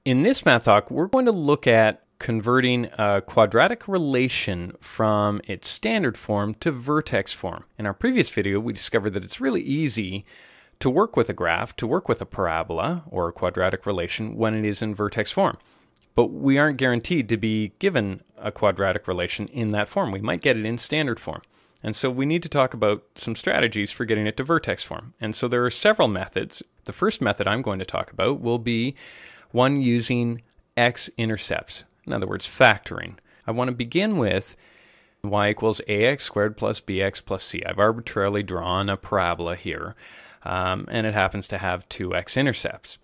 In this math talk, we're going to look at converting a quadratic relation from its standard form to vertex form. In our previous video, we discovered that it's really easy to work with a graph, to work with a parabola or a quadratic relation when it is in vertex form. But we aren't guaranteed to be given a quadratic relation in that form. We might get it in standard form. And so we need to talk about some strategies for getting it to vertex form. And so there are several methods. The first method I'm going to talk about will be one using x-intercepts. In other words, factoring. I want to begin with y equals ax squared plus bx plus c. I've arbitrarily drawn a parabola here, and it happens to have two x-intercepts,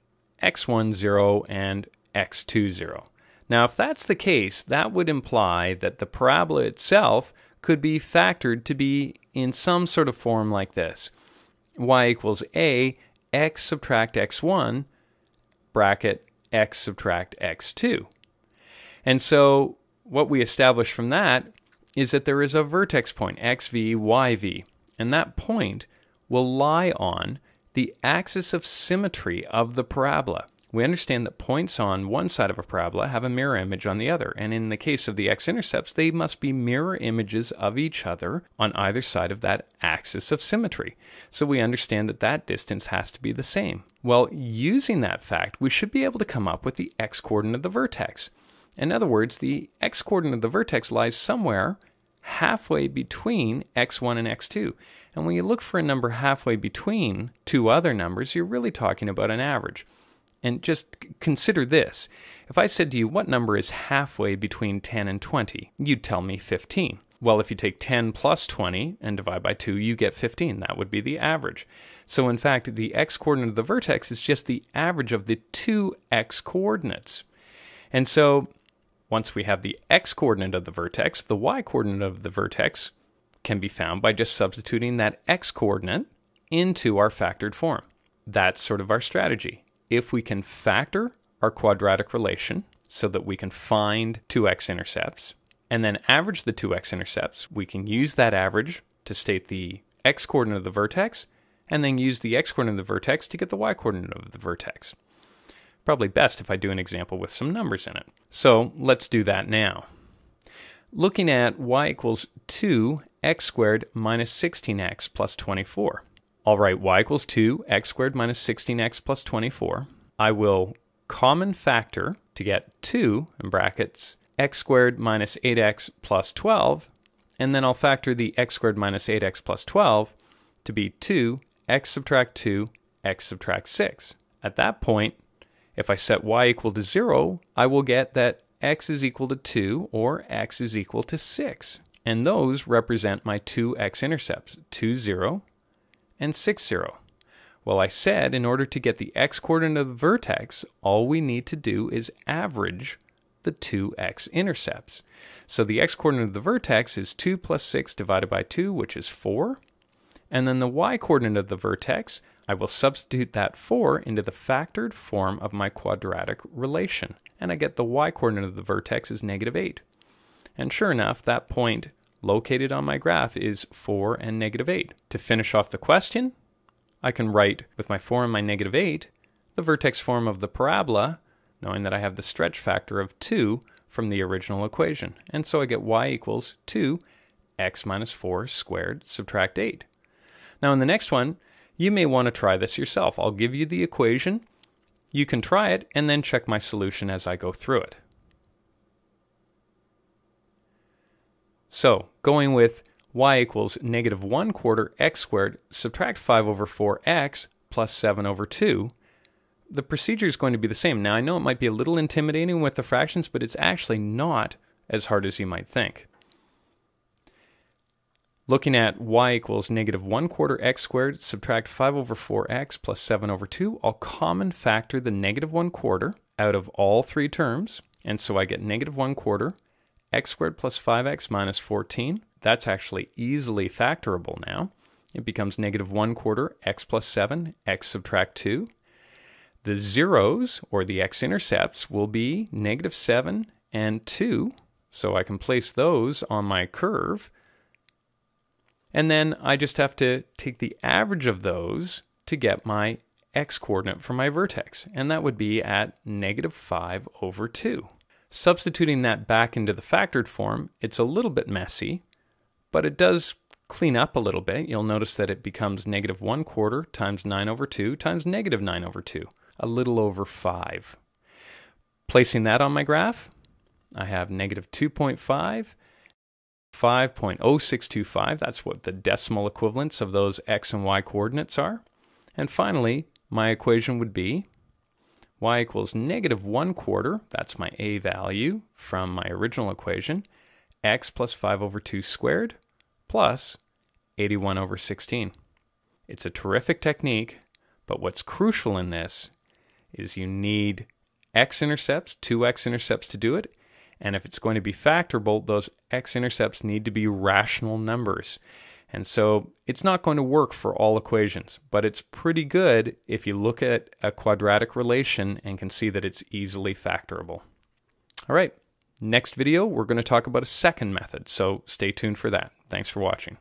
x1, 0, and x2, 0. Now, if that's the case, that would imply that the parabola itself could be factored to be in some sort of form like this. Y equals a, x subtract x1, bracket, x subtract x2. And so what we establish from that is that there is a vertex point, xv, yv, and that point will lie on the axis of symmetry of the parabola. We understand that points on one side of a parabola have a mirror image on the other, and in the case of the x-intercepts, they must be mirror images of each other on either side of that axis of symmetry. So we understand that that distance has to be the same. Well, using that fact, we should be able to come up with the x-coordinate of the vertex. In other words, the x-coordinate of the vertex lies somewhere halfway between x1 and x2. And when you look for a number halfway between two other numbers, you're really talking about an average. And just consider this. If I said to you, what number is halfway between 10 and 20? You'd tell me 15. Well, if you take 10 plus 20 and divide by 2, you get 15. That would be the average. So in fact, the x-coordinate of the vertex is just the average of the two x-coordinates. And so once we have the x-coordinate of the vertex, the y-coordinate of the vertex can be found by just substituting that x-coordinate into our factored form. That's sort of our strategy. If we can factor our quadratic relation so that we can find two x-intercepts and then average the two x-intercepts, we can use that average to state the x-coordinate of the vertex and then use the x-coordinate of the vertex to get the y-coordinate of the vertex. Probably best if I do an example with some numbers in it. So let's do that now. Looking at y equals 2x squared minus 16x plus 24. I'll write y equals 2x squared minus 16x plus 24. I will common factor to get 2 in brackets x squared minus 8x plus 12, and then I'll factor the x squared minus 8x plus 12 to be 2, x subtract 2, x subtract 6. At that point, if I set y equal to 0, I will get that x is equal to 2 or x is equal to 6. And those represent my two x-intercepts, 2, 0, and 6, 0. Well, I said in order to get the x-coordinate of the vertex, all we need to do is average the two x-intercepts. So the x-coordinate of the vertex is 2 plus 6 divided by 2, which is 4. And then the y-coordinate of the vertex, I will substitute that 4 into the factored form of my quadratic relation. And I get the y-coordinate of the vertex is negative 8. And sure enough, that point located on my graph is 4 and negative 8. To finish off the question, I can write with my 4 and my negative 8 the vertex form of the parabola, knowing that I have the stretch factor of 2 from the original equation. And so I get y equals 2x minus 4 squared subtract 8. Now in the next one, you may want to try this yourself. I'll give you the equation. You can try it and then check my solution as I go through it. So, going with y equals negative 1/4 x squared, subtract 5 over 4x plus 7 over 2, the procedure is going to be the same. Now, I know it might be a little intimidating with the fractions, but it's actually not as hard as you might think. Looking at y equals negative 1/4 x squared, subtract 5 over 4x plus 7 over 2, I'll common factor the negative 1/4 out of all three terms, and so I get negative 1/4 x squared plus 5x minus 14. That's actually easily factorable now. It becomes negative 1/4 x plus 7, x subtract 2. The zeros, or the x-intercepts, will be negative 7 and 2, so I can place those on my curve. And then I just have to take the average of those to get my x-coordinate for my vertex, and that would be at -5/2. Substituting that back into the factored form, it's a little bit messy, but it does clean up a little bit. You'll notice that it becomes -1/4 times 9/2 times -9/2, a little over 5. Placing that on my graph, I have -2.5, 5.0625, that's what the decimal equivalents of those x and y coordinates are. And finally, my equation would be y equals -1/4, that's my a value from my original equation, x plus 5/2 squared, plus 81/16. It's a terrific technique, but what's crucial in this is you need x-intercepts, 2 x-intercepts to do it, and if it's going to be factorable, those x-intercepts need to be rational numbers. And so it's not going to work for all equations, but it's pretty good if you look at a quadratic relation and can see that it's easily factorable. All right, next video we're going to talk about a second method, so stay tuned for that. Thanks for watching.